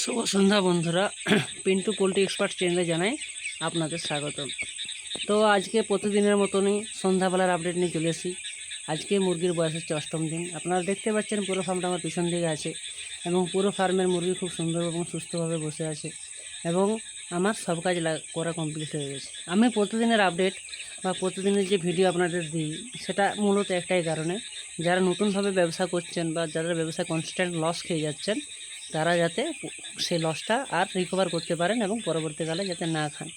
শুভ সন্ধ্যা বন্ধুরা, Pintu poultry expert চ্যানেলে জানাই আপনাদের স্বাগতম। তো আজকে প্রতিদিনের মতনই সন্ধ্যাবেলার আপডেট নিয়ে চলে এসেছি। আজকে মুরগির বয়স হচ্ছে 8ম দিন। আপনারা দেখতে পাচ্ছেন পুরো ফার্মটা আমার পিছন দিকে আছে এবং পুরো ফার্মের মুরগি খুব সুন্দর এবং সুস্থভাবে বসে আছে এবং আমার সব কাজ করা কমপ্লিট হয়ে গেছে। আমি প্রতিদিনের আপডেট বা প্রতিদিনের যে ভিডিও আপনাদের দিই সেটা মূলত একটাই কারণে, যারা নতুনভাবে ব্যবসা করছেন বা যারা ব্যবসায় কনস্ট্যান্ট লস খেয়ে যাচ্ছেন তারা যাতে সেই লসটা আর রিকভার করতে পারেন এবং পরবর্তীকালে যাতে না খান।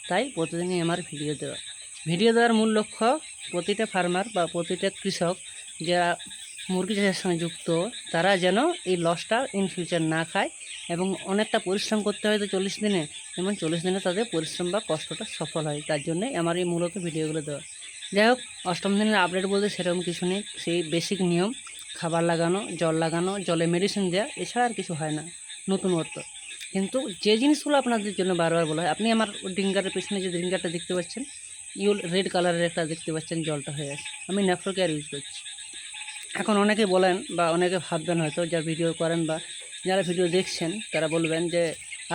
তাই প্রতিদিনই আমার ভিডিও দেওয়ার মূল লক্ষ্য প্রতিটা ফার্মার বা প্রতিটা কৃষক যারা মুরগি চাষের সঙ্গে যুক্ত তারা যেন এই লসটা ইন ফিউচার না খায় এবং অনেকটা পরিশ্রম করতে হয় তো 40 দিনে, যেমন 40 দিনে তাদের পরিশ্রম বা কষ্টটা সফল হয়। তার জন্যই আমার এই মূলত ভিডিওগুলো দেওয়া। যাই হোক, 8ম দিনের আপডেট বলতে সেরকম কিছু নেই। সেই বেসিক নিয়ম, খাবার লাগানো, জল লাগানো, জলে মেডিসিন দেওয়া, এছাড়া আর কিছু হয় না নতুনত্ব। কিন্তু যে জিনিসগুলো আপনাদের জন্য বারবার বলা হয়, আপনি আমার ড্রিঙ্কারের পেছনে যে ড্রিঙ্কারটা দেখতে পাচ্ছেন, রেড কালারের একটা দেখতে পাচ্ছেন, জলটা হয়ে আছে, আমি ন্যাফ্রো কেয়ার ইউজ করছি। এখন অনেকে বলেন বা অনেকে ভাববেন হয়তো, যা ভিডিও করেন বা যারা ভিডিও দেখছেন তারা বলবেন যে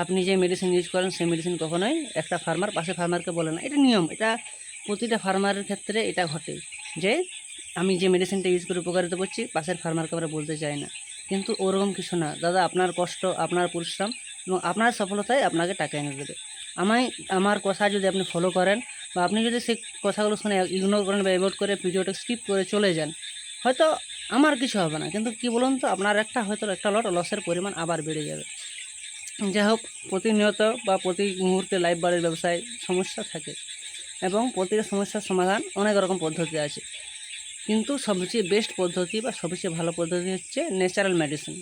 আপনি যে মেডিসিন ইউজ করেন সেই মেডিসিন কখনোই একটা ফার্মার পাশে ফার্মারকে বলে না। এটা নিয়ম, এটা প্রতিটা ফার্মারের ক্ষেত্রে এটা ঘটে যে আমি যে মেডিসিনটা ইউজ করে উপকারিতা করছি পাশের ফার্মারকে আমরা বলতে চাই না। কিন্তু ওরকম কিছু না দাদা, আপনার কষ্ট, আপনার পরিশ্রম এবং আপনার সফলতায় আপনাকে টাকা এনে দেবে। আমার কথা যদি আপনি ফলো করেন বা আপনি যদি সেই কথাগুলো শুনে ইগনোর করেন বা অ্যাভয়েড করে ভিডিওটা স্কিপ করে চলে যান, হয়তো আমার কিছু হবে না, কিন্তু কি বলুন তো, আপনার হয়তো একটা লসের পরিমাণ আবার বেড়ে যাবে। যাই হোক, প্রতিনিয়ত বা প্রতি মুহূর্তে লাইভ বাড়ির ব্যবসায় সমস্যা থাকে এবং প্রতিটা সমস্যার সমাধান অনেক রকম পদ্ধতি আছে, কিন্তু সবচেয়ে বেস্ট পদ্ধতি বা সবচেয়ে ভালো পদ্ধতি হচ্ছে ন্যাচারাল মেডিসিন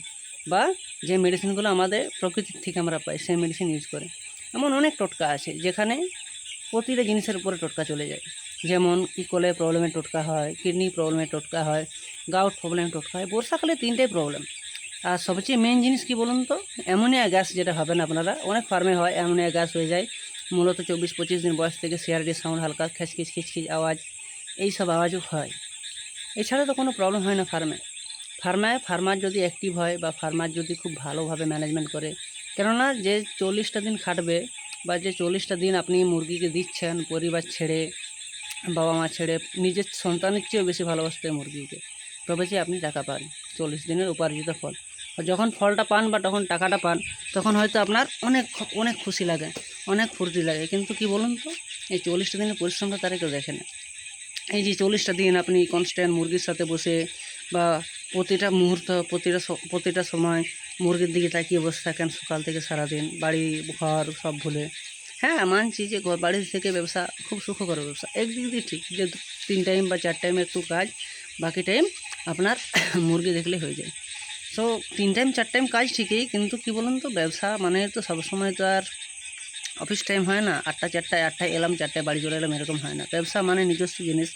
বা যে মেডিসিনগুলো আমাদের প্রকৃতির থেকে আমরা পাই সেই মেডিসিন ইউজ করে। এমন অনেক টোটকা আছে যেখানে প্রতিটা জিনিসের উপরে টোটকা চলে যায়। যেমন ইকোলে প্রবলেমের টোটকা হয়, কিডনি প্রবলেমের টোটকা হয়, গাউট প্রবলেমের টোটকা হয়। বর্ষাকালে 3টাই প্রবলেম। আর সবচেয়ে মেন জিনিস কি বলুন তো, অ্যামোনিয়া গ্যাস, যেটা ভাবেন আপনারা, অনেক ফার্মে হয় অ্যামোনিয়া গ্যাস হয়ে যায় মূলত 24-25 দিন বয়স থেকে। সিআরডি সাউন্ড, হালকা খিচখিচ খিচখিচ আওয়াজ, এইসব আওয়াজও হয়। এছাড়া তো কোনো প্রবলেম হয় না ফার্মার যদি অ্যাক্টিভ হয় বা ফার্মার যদি খুব ভালোভাবে ম্যানেজমেন্ট করে। কেননা যে 40টা দিন খাটবে বা যে 40টা দিন আপনি মুরগিকে দিচ্ছেন পরিবার ছেড়ে, বাবা মা ছেড়ে, নিজের সন্তানের চেয়েও বেশি ভালোবাসতে মুরগিকে, তবে যে আপনি টাকা পান 40 দিনের উপার্জিত ফল। আর যখন ফলটা পান বা তখন টাকাটা পান, তখন হয়তো আপনার অনেক অনেক খুশি লাগে, অনেক ফুর্তি লাগে। কিন্তু কি বলুন তো, এই 40টা দিনের পরিশ্রমটা তারা কেউ দেখে না। এই যে 40টা দিন আপনি কনস্ট্যান্ট মুরগির সাথে বসে বা প্রতিটা মুহূর্ত, প্রতিটা সময় মুরগির দিকে তাকিয়ে বসে থাকেন সকাল থেকে সারাদিন, বাড়ি ঘর সব ভুলে। হ্যাঁ, মানছি যে বাড়ির থেকে ব্যবসা খুব সুখকর ব্যবসা, একদিক দিয়ে ঠিক যে 3 টাইম বা 4 টাইম একটু কাজ, বাকি টাইম আপনার মুরগি দেখলে হয়ে যায়। সো 3 টাইম 4 টাইম কাজ ঠিকই, কিন্তু কি বলুন তো, ব্যবসা মানে তো সবসময় তো আর অফিস টাইম হয় না, 8টায় এলাম 4টায় বাড়ি চলে এলাম, এরকম হয় না। ব্যবসা মানে নিজস্ব জিনিস,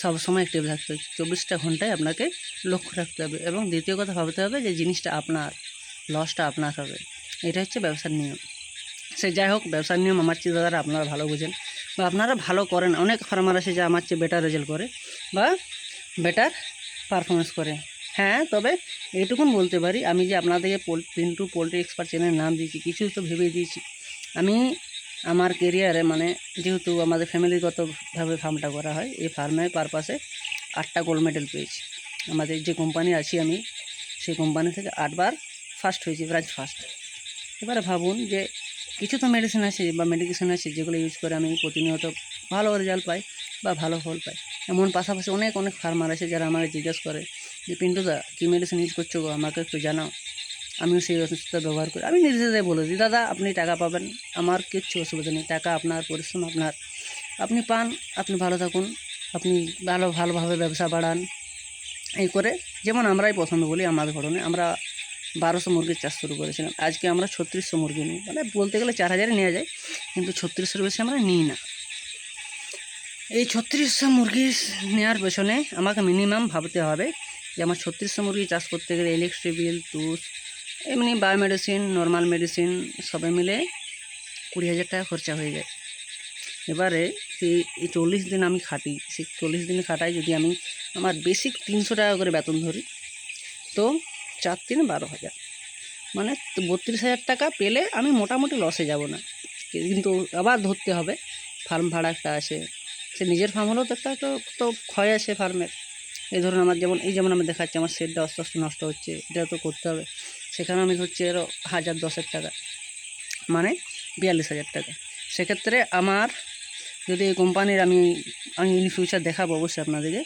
সবসময় অ্যাক্টিভ থাকতে হবে, 24টা ঘন্টায় আপনাকে লক্ষ্য রাখতে হবে এবং দ্বিতীয় কথা ভাবতে হবে যে জিনিসটা আপনার, লসটা আপনার হবে। এটা হচ্ছে ব্যবসার নিয়ম। সে যাই হোক, ব্যবসার নিয়ম আমার চেয়ে দাদারা আপনারা ভালো বোঝেন বা আপনারা ভালো করেন। অনেক ফার্মার আছে যে আমার চেয়ে বেটার রেজাল্ট করে বা বেটার পারফরমেন্স করে। হ্যাঁ, তবে এইটুকুন বলতে পারি, আমি যে আপনাদেরকে পিন্টু পোল্ট্রি এক্সপার্ট চ্যানেলের নাম দিয়েছি, কিছু তো ভেবে দিয়েছি। আমি আমার কেরিয়ারে, মানে যেহেতু আমাদের ফ্যামিলিগতভাবে ফার্মটা করা হয়, এই ফার্মের পারপাসে 8টা গোল্ড মেডেল পেয়েছি। আমাদের যে কোম্পানি আছি আমি, সেই কোম্পানি থেকে 8বার ফার্স্ট হয়েছি, প্রাইজ ফার্স্ট। এবারে ভাবুন যে কিছু তো মেডিসিন আছে বা মেডিকেশন আছে যেগুলো ইউজ করে আমি প্রতিনিয়ত ভালো রেজাল্ট পাই বা ভালো ফল পাই। এমন পাশাপাশি অনেক ফার্মার আছে যারা আমাকে জিজ্ঞেস করে যে পিন্টুদা কী মেডিসিন ইউজ করছো গো, আমাকে একটু জানাও। আমিও সেই ওষুধটা ব্যবহার করি। আমি নির্দ্বিধায় বলে দিই, দাদা আপনি টাকা পাবেন, আমার কিচ্ছু অসুবিধা নেই। টাকা আপনার, পরিশ্রম আপনার, আপনি পান, আপনি ভালো থাকুন, আপনি ভালোভাবে ব্যবসা বাড়ান। এই করে, যেমন আমরাই প্রথমে বলি, আমাদের ঘটনায় আমরা 1200 মুরগির চাষ শুরু করেছিলাম। আজকে আমরা 3600 মুরগি নিই, মানে বলতে গেলে 4000 নেওয়া যায়, কিন্তু 3600-এর বেশি আমরা নিই না। এই 3600 মুরগি নেওয়ার পেছনে আমাকে মিনিমাম ভাবতে হবে যে আমার 3600 মুরগি চাষ করতে গেলে ইলেকট্রিক বিল, তুষ, এমনি বায়োমেডিসিন, নর্মাল মেডিসিন সবাই মিলে 20,000 টাকা খরচা হয়ে যায়। এবারে এই 40 দিন আমি খাটি, সেই 40 দিন খাটাই যদি আমি আমার বেসিক 300 টাকা করে বেতন ধরি, তো 4 × 3 = 12,000। মানে 32,000 টাকা পেলে আমি মোটামুটি লসে যাব না, কিন্তু আবার ধরতে হবে। ফার্ম ভাড়া একটা আছে, সে নিজের ফার্ম হলেও তো একটা তো ক্ষয় আছে ফার্মের। এই ধরুন আমার যেমন আমি দেখাচ্ছি, আমার শেডটা আস্তে আস্তে নষ্ট হচ্ছে, এটা তো করতে হবে। সেখানে আমি ধরছি আরও 1010 টাকা, মানে 42,000 টাকা। সেক্ষেত্রে আমার যদি এই কোম্পানির আমি ইন ফিউচার দেখাবো অবশ্যই আপনাদেরকে,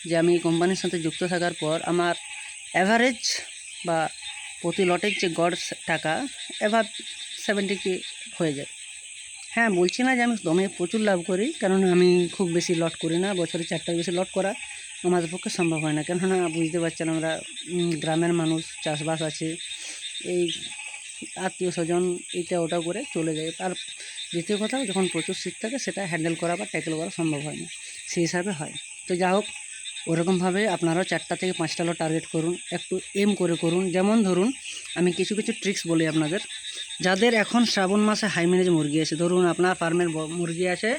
যে আমি এই কোম্পানির সাথে যুক্ত থাকার পর আমার অ্যাভারেজ বা প্রতি লটের যে গড় টাকা এবার 70K হয়ে যায়। হ্যাঁ, বলছি না যে আমি দমে প্রচুর লাভ করি, কারণ আমি খুব বেশি লট করি না, বছরে 4টার বেশি লট করা আমাদের পক্ষে সম্ভব হয় না। কেননা বুঝতে পারছেন আমরা গ্রামের মানুষ, চাষবাস আছে, এই আত্মীয় স্বজন এটা ওটা করে চলে যায়। আর দ্বিতীয় কথা, যখন প্রচুর শীত থাকে সেটা হ্যান্ডেল করা বা ট্যাকেল করা সম্ভব হয় না, সেই হিসাবে হয়। তো যা হোক, ওরকমভাবে আপনারাও 4টা থেকে 5টা লট টার্গেট করুন, একটু এম করে করুন। যেমন ধরুন আমি কিছু ট্রিক্স বলি আপনাদের, যাদের এখন শ্রাবণ মাসে হাই ম্যানেজ মুরগি আছে, ধরুন আপনার ফার্মের মুরগি আছে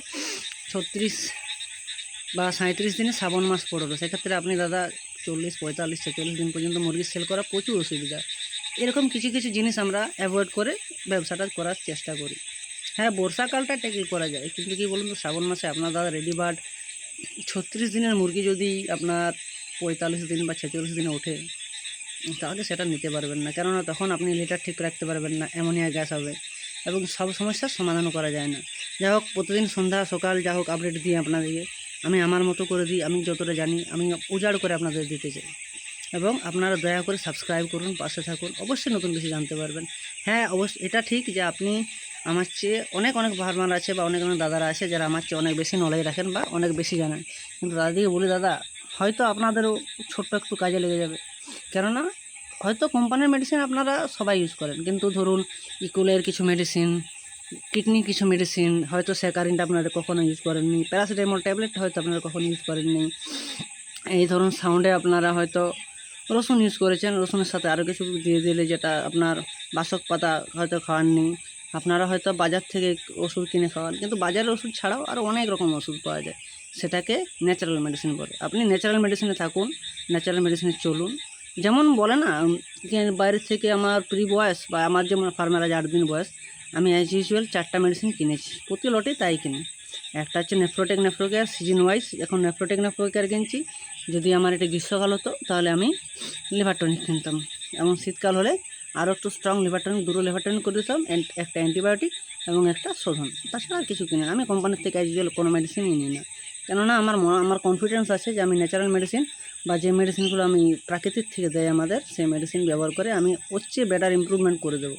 36 বা 37 দিনে শ্রাবণ মাস পড়লো, সেক্ষেত্রে আপনি দাদা 40, 45, 46 দিন পর্যন্ত মুরগি সেল করা প্রচুর অসুবিধা। এরকম কিছু জিনিস আমরা অ্যাভয়েড করে ব্যবসাটা করার চেষ্টা করি। হ্যাঁ, বর্ষাকালটা ট্যাকেল করা যায়, কিন্তু কী বলুন তো, শ্রাবণ মাসে আপনার দাদা রেডি বার্ড 36 দিনের মুরগি যদি আপনার 45 দিন বা 46 দিনে ওঠে, তাহলে সেটা নিতে পারবেন না। কেননা তখন আপনি লিটার ঠিক রাখতে পারবেন না, অ্যামোনিয়া গ্যাস হবে, এবং সব সমস্যার সমাধানও করা যায় না। যাই হোক, প্রতিদিন সন্ধ্যা সকাল যা হোক আপডেট দিই আপনাদেরকে, আমি আমার মতো করে দিই, আমি যতটা জানি আমি উজাড় করে আপনাদের দিতে চাই। এবং আপনারা দয়া করে সাবস্ক্রাইব করুন, পাশে থাকুন, অবশ্যই নতুন কিছু জানতে পারবেন। হ্যাঁ, অবশ্যই এটা ঠিক যে আপনি আমার চেয়ে অনেক ফার্মার আছে বা অনেক দাদারা আছে যারা আমার চেয়ে অনেক বেশি নলেজ রাখেন বা অনেক বেশি জানেন, কিন্তু দাদাদিকে বলি, দাদা হয়তো আপনাদেরও ছোট্ট একটু কাজে লেগে যাবে। কেননা হয়তো কোম্পানির মেডিসিন আপনারা সবাই ইউজ করেন, কিন্তু ধরুন ইকুলের কিছু মেডিসিন, কিডনি কিছু মেডিসিন হয়তো স্যাকারিনটা আপনারা কখনো ইউজ করেননি, প্যারাসিটামল ট্যাবলেটটা হয়তো আপনারা কখনো ইউজ করেননি। এই ধরুন সাউন্ডে আপনারা হয়তো রসুন ইউজ করেছেন, রসুনের সাথে আরও কিছু দিয়ে দিলে, যেটা আপনার বাসক পাতা হয়তো খাওয়াননি, আপনারা হয়তো বাজার থেকে ওষুধ কিনে খাওয়ান, কিন্তু বাজারের ওষুধ ছাড়াও আরও অনেক রকম ওষুধ পাওয়া যায়, সেটাকে ন্যাচারাল মেডিসিন বলে। আপনি ন্যাচারাল মেডিসিনে থাকুন, ন্যাচারাল মেডিসিনে চলুন। যেমন বলে না, বাইরে থেকে আমার প্রি বয়স বা আমার যেমন ফার্মের আজ 8 দিন বয়স, আমি অ্যাজ ইউজুয়াল 4টা মেডিসিন কিনেছি, প্রতি লটে তাই কিনি। একটা হচ্ছে নেফ্রোকেয়ার সিজন ওয়াইজ, এখন নেফ্রোকেয়ার কিনছি। যদি আমার এটা গ্রীষ্মকাল হতো তাহলে আমি লিভার টনিক কিনতাম, এবং শীতকাল হলে আরও একটু স্ট্রং লিভার টনিক, 2টো লিভার টনিক করে দিতাম, একটা অ্যান্টিবায়োটিক এবং একটা শোধন। তাছাড়া আর কিছু কিনি না, আমি কোম্পানির থেকে অ্যাজ ইউজুয়াল কোনো মেডিসিনই নিই না। কেননা আমার কনফিডেন্স আছে যে আমি ন্যাচারাল মেডিসিন বা যে মেডিসিনগুলো আমি প্রাকৃতিক থেকে দেয় আমাদের, সেই মেডিসিন ব্যবহার করে আমি ওর চেয়ে বেটার ইমপ্রুভমেন্ট করে দেবো।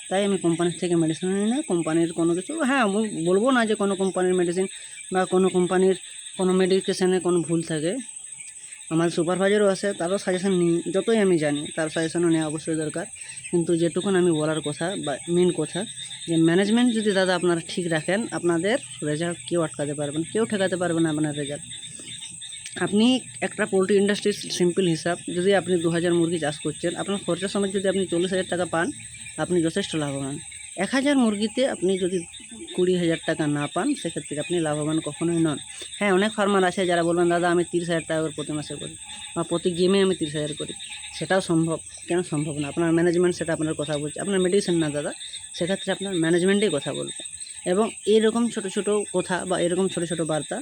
তাই আমি কোম্পানির থেকে মেডিসিন নিই না, কোম্পানির কোনো কিছু, হ্যাঁ বলবো না যে কোনো কোম্পানির মেডিসিন বা কোনো কোম্পানির কোনো মেডিকেশনে কোনো ভুল থাকে। আমার সুপারভাইজারও আছে, তারও সাজেশন নিই, যতই আমি জানি তার সাজেশনও নেওয়া অবশ্যই দরকার। কিন্তু যেটুকুন আমি বলার কথা বা মেন কথা, যে ম্যানেজমেন্ট যদি দাদা আপনারা ঠিক রাখেন, আপনাদের রেজাল্ট কেউ আটকাতে পারবেন, কেউ ঠেকাতে পারবে না আপনার রেজাল্ট। আপনি একটা পোলট্রি ইন্ডাস্ট্রির সিম্পল হিসাব, যদি আপনি 2000 মুরগি চাষ করছেন, আপনার খরচার সময় যদি আপনি 40,000 টাকা পান, আপনি যথেষ্ট লাভবান। 1000 মুরগিতে আপনি যদি 20,000 টাকা না পান, সেক্ষেত্রে আপনি লাভবান কখনোই নন। হ্যাঁ, অনেক ফার্মার আছে যারা বলবেন, দাদা আমি 30,000 টাকা করে প্রতি মাসে করি, বা প্রতি গেমে আমি 30,000 করি। সেটাও সম্ভব, কেন সম্ভব না? আপনার ম্যানেজমেন্ট সেটা আপনার কথা বলছে, আপনার মেডিসিন না দাদা, সেক্ষেত্রে আপনার ম্যানেজমেন্টেই কথা বলবে। এবং এইরকম ছোটো ছোটো কথা বা এরকম ছোটো ছোটো বার্তা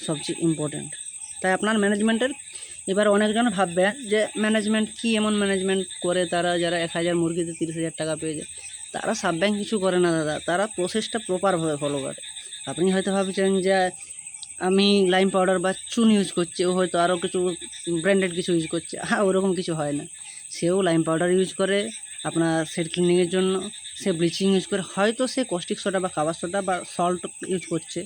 সবচেয়ে ইম্পর্ট্যান্ট। তাই আপনার ম্যানেজমেন্টের, এবার অনেকজন ভাববে যে ম্যানেজমেন্ট কী এমন ম্যানেজমেন্ট করে তারা, যারা 1000 মুরগিতে 30,000 টাকা পেয়ে যায়। তারা সাবব্যাংক কিছু করে না দাদা, তারা প্রসেসটা প্রপারভাবে ফলো করে। আপনি হয়তো ভাবছেন যে আমি লাইম পাউডার বা চুন ইউজ করছি, ও হয়তো আরও কিছু ব্র্যান্ডেড কিছু ইউজ করছে, হ্যাঁ ওরকম কিছু হয় না। সেও লাইম পাউডার ইউজ করে আপনার সেট ক্লিনিংয়ের জন্য, সে ব্লিচিং ইউজ করে, হয়তো সে কস্টিক সোডা বা খাবার সোডা বা সল্ট ইউজ করছে,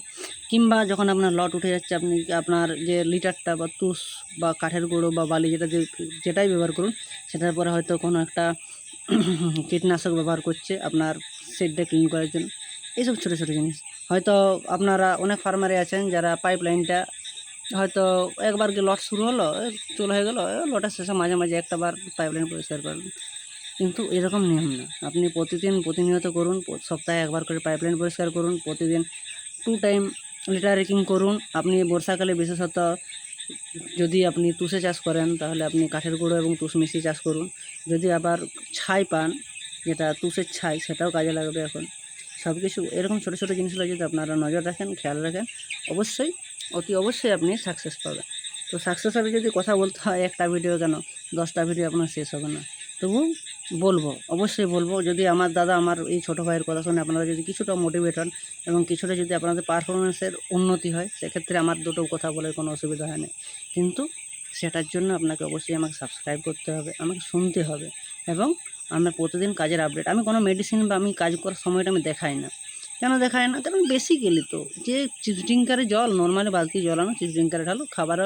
কিংবা যখন আপনার লট উঠে যাচ্ছে, আপনি আপনার যে লিটারটা বা তুষ বা কাঠের গুঁড়ো বা বালি যেটাই ব্যবহার করুন, সেটার পরে হয়তো কোনো একটা কীটনাশক ব্যবহার করছে আপনার সেটটা ক্লিন করার জন্য। এইসব ছোটো ছোটো জিনিস হয়তো আপনারা অনেক ফার্মারে আছেন যারা পাইপ লাইনটা হয়তো একবার কি লট শুরু হলো, চলে হয়ে গেলো, লটের শেষে মাঝে মাঝে একটা বার পাইপ লাইন পরিষ্কার করবেন, কিন্তু এরকম নিয়ম না। আপনি প্রতিনিয়ত করুন, সপ্তাহে একবার করে পাইপ লাইন পরিষ্কার করুন, প্রতিদিন 2 টাইম লিটার রেকিং করুন। আপনি বর্ষাকালে বিশেষত যদি আপনি তুষে চাষ করেন, তাহলে আপনি কাঠের গুঁড়ো এবং তুষ মিশিয়ে চাষ করুন। যদি আবার ছাই পান, যেটা তুষের ছাই, সেটাও কাজে লাগবে এখন। সব কিছু এরকম ছোটো ছোটো জিনিসগুলো যদি আপনারা নজর রাখেন, খেয়াল রাখেন, অবশ্যই অতি অবশ্যই আপনি সাকসেস পাবেন। তো সাকসেসের যদি কথা বলতে হয়, একটা ভিডিও কেন 10টা ভিডিও আপনার শেষ হবে না। তবু বলবো, অবশ্যই বলবো, যদি আমার দাদা আমার এই ছোটো ভাইয়ের কথা শুনে আপনারা যদি কিছুটা মোটিভেট হন এবং কিছুটা যদি আপনাদের পারফরমেন্সের উন্নতি হয়, সেক্ষেত্রে আমার দুটো কথা বলার কোনো অসুবিধা হয় না। কিন্তু সেটার জন্য আপনাকে অবশ্যই আমাকে সাবস্ক্রাইব করতে হবে, আমাকে শুনতে হবে এবং আমার প্রতিদিন কাজের আপডেট। আমি কোনো মেডিসিন বা আমি কাজ করার সময়টা আমি দেখাই না। কেন দেখায় না? কারণ বেসিক্যালি তো যে চিপস ড্রিঙ্কারে জল নর্মালি বালতি জল আনো, চিপস ড্রিঙ্কারে ঢালো, খাবার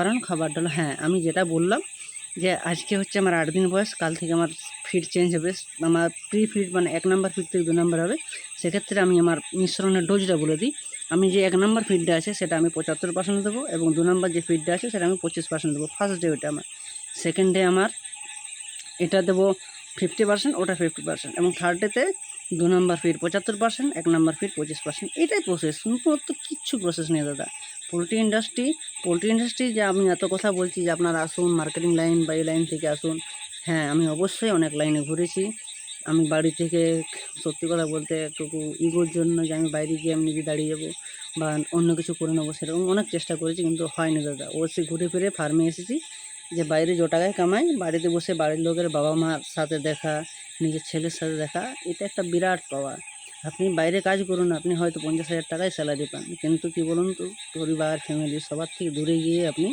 আনো, খাবার ঢালো। হ্যাঁ, আমি যেটা বললাম যে আজকে হচ্ছে আমার 8 দিন বয়স, কাল থেকে আমার ফিড চেঞ্জ হবে। আমার প্রি ফিড মানে 1 নাম্বার ফিড থেকে 2 নাম্বার হবে। সেক্ষেত্রে আমি আমার মিশ্রণের ডোজটা বলে দিই। আমি যে 1 নাম্বার ফিডটা আছে সেটা আমি 75% দেবো এবং 2 নাম্বার যে ফিডটা আছে সেটা আমি 25% দেবো। ফার্স্ট ডে ওটা আমার, সেকেন্ড ডে আমার এটা দেবো 50%, ওটা 50% এবং থার্ড ডেতে 2 নাম্বার ফিড 75%, 1 নাম্বার ফিড 25%। এটাই প্রসেস, শুধুমাত্র কিচ্ছু প্রসেস নেই দাদা। পোলট্রি ইন্ডাস্ট্রি যে আমি এত কথা বলছি যে আপনারা আসুন, মার্কেটিং লাইন বা এই লাইন থেকে আসুন। হ্যাঁ, আমি অবশ্যই অনেক লাইনে ঘুরেছি। আমি বাড়ি থেকে সত্যি কথা বলতে একটুকু ইগোর জন্য যে আমি বাইরে গিয়ে আমি নিজে দাঁড়িয়ে যাবো বা অন্য কিছু করে নেবো, সেরকম অনেক চেষ্টা করেছি, কিন্তু হয়নি দাদা। অবশ্যই ঘুরে ফিরে ফার্মে এসেছি যে বাইরে যে টাকায় কামাই, বাড়িতে বসে বাড়ির লোকের বাবা মার সাথে দেখা, নিজের ছেলের সাথে দেখা, এটা একটা বিরাট পাওয়া। আপনি বাইরে কাজ করুন, আপনি হয়তো 50,000 টাকায় স্যালারি পান, কিন্তু কী বলুন তো, পরিবার ফ্যামিলি সবার থেকে দূরে গিয়ে আপনি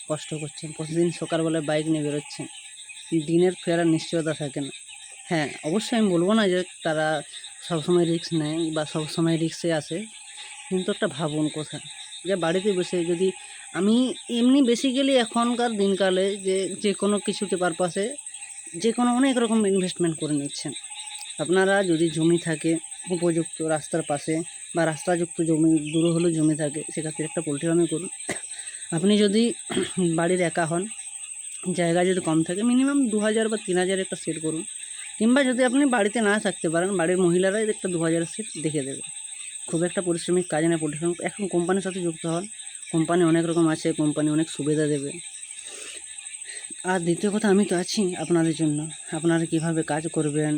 কষ্ট করছেন। প্রতিদিন সকালবেলায় বাইক নিয়ে বেরোচ্ছেন, দিনের ফেরার নিশ্চয়তা থাকে না। হ্যাঁ, অবশ্যই আমি বলবো না যে তারা সবসময় রিস্ক নেয় বা সবসময় রিস্কে আসে, কিন্তু একটা ভাবুন কথা, যে বাড়িতে বসে যদি আমি এমনি বেসিক্যালি এখনকার দিনকালে যে কোনো কিছুতে পারপাসে যে কোনো অনেক রকম ইনভেস্টমেন্ট করে নিচ্ছেন। আপনারা যদি জমি থাকে উপযুক্ত রাস্তার পাশে বা রাস্তাযুক্ত জমি, দূরে হলেও জমি থাকে, সেক্ষেত্রে একটা পোলট্রি ফার্মই করুন। আপনি যদি বাড়ির একা হন, জায়গা যদি কম থাকে, মিনিমাম 2000 বা 3000 একটা সেট করুন, কিংবা যদি আপনি বাড়িতে না থাকতে পারেন, বাড়ির মহিলারাই একটা 2000 সেট দেখে দেবে। খুব একটা পরিশ্রমিক কাজ না পোলট্রি ফার্ম। এখন কোম্পানির সাথে যুক্ত হন, কোম্পানি অনেক রকম আছে, কোম্পানি অনেক সুবিধা দেবে। আর দ্বিতীয় কথা, আমি তো আছি আপনাদের জন্য। আপনারা কীভাবে কাজ করবেন,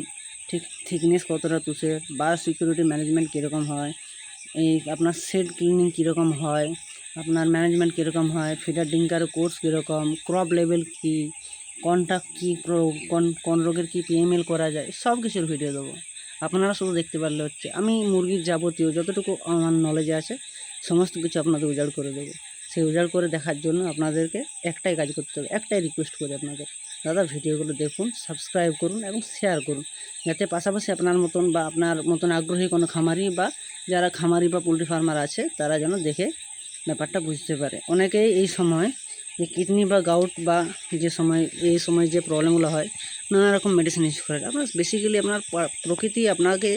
থিকনেস কতটা তুষের, বায়োসিকিউরিটি ম্যানেজমেন্ট কীরকম হয়, এই আপনার শেড ক্লিনিং কীরকম হয়, আপনার ম্যানেজমেন্ট কীরকম হয়, ফিডার ডিঙ্কারের কোর্স কীরকম, ক্রপ লেভেল কী, কোনটা কী কোন রোগের কী পিএমএল করা যায়, সব কিছুর ভিডিও দেবো। আপনারা শুধু দেখতে পারলে হচ্ছে। আমি মুরগির যাবতীয় যতটুকু আমার নলেজে আছে সমস্ত কিছু আপনাদের উজাড় করে দেবো। সেই উজাড় করে দেখার জন্য আপনাদেরকে একটাই কাজ করতে হবে, একটাই রিকোয়েস্ট করি আপনাদের, দাদা ভিডিওগুলো দেখুন, সাবস্ক্রাইব করুন এবং শেয়ার করুন, যাতে পাশাপাশি আপনার মতন আগ্রহী কোনো খামারি বা যারা খামারি বা পোলট্রি ফার্মার আছে তারা যেন দেখে ব্যাপারটা বুঝতে পারে। অনেকেই এই সময় যে কিডনি বা গাউট বা এই সময় যে প্রবলেমগুলো হয়, নানা রকম মেডিসিন ইউজ করে। আপনার বেসিক্যালি আপনার প্রকৃতি আপনাকে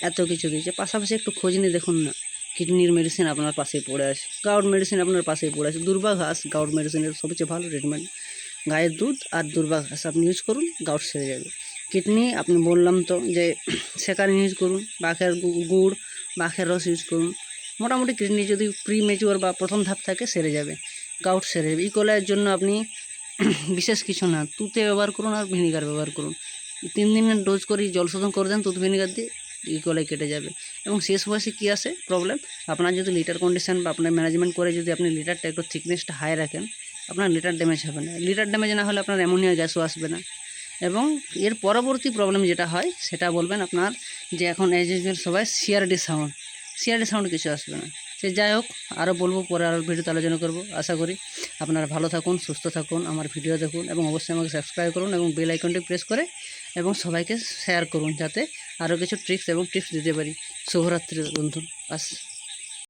এত কিছু দিয়েছে, পাশাপাশি একটু খোঁজ নিয়ে দেখুন না, কিডনির মেডিসিন আপনার পাশেই পড়ে আছে, গাউট মেডিসিন আপনার পাশেই পড়ে আছে। দুর্বা ঘাস গাউট মেডিসিনের সবচেয়ে ভালো ট্রিটমেন্ট। গায়ের দুধ আর দুর্বা ঘাস আপনি ইউজ করুন, গাউট সেরে যাবে। কিডনি আপনি বললাম তো যে সেকারিন ইউজ করুন, বাখের গুড়, বাখের রস ইউজ করুন। মোটামুটি কিডনি যদি প্রি ম্যাচিওর বা প্রথম ধাপ থাকে সেরে যাবে, গাউট সেরে যাবে। ইকোলাইয়ের জন্য আপনি বিশেষ কিছু না, তুতে ব্যবহার করুন আর ভিনিগার ব্যবহার করুন। 3 দিনের ডোজ করে জল শোধন করে দেন তুত ভিনিগার দিয়ে, ইকোলাই কেটে যাবে। এবং শেষ বয়সে কী আসে প্রবলেম, আপনার যদি লিটার কন্ডিশন বা আপনার ম্যানেজমেন্ট করে যদি আপনি লিটারটা একটু থিকনেসটা হাই রাখেন, আপনার লিটার ড্যামেজ হবে না। লিটার ড্যামেজ না হলে আপনার অ্যামোনিয়া গ্যাসও আসবে না। এবং এর পরবর্তী প্রবলেম যেটা হয় সেটা বলবেন আপনার, যে এখন এজ সবাই সিআরডি সাউন্ড কিছু আসবে না। সে যাই হোক, আরও বলবো, পরে আরও ভিডিওতে আলোচনা করব। আশা করি আপনারা ভালো থাকুন, সুস্থ থাকুন, আমার ভিডিও দেখুন এবং অবশ্যই আমাকে সাবস্ক্রাইব করুন এবং বেল আইকনটি প্রেস করে এবং সবাইকে শেয়ার করুন, যাতে আরও কিছু ট্রিক্স দিতে পারি। শুভরাত্রি বন্ধু।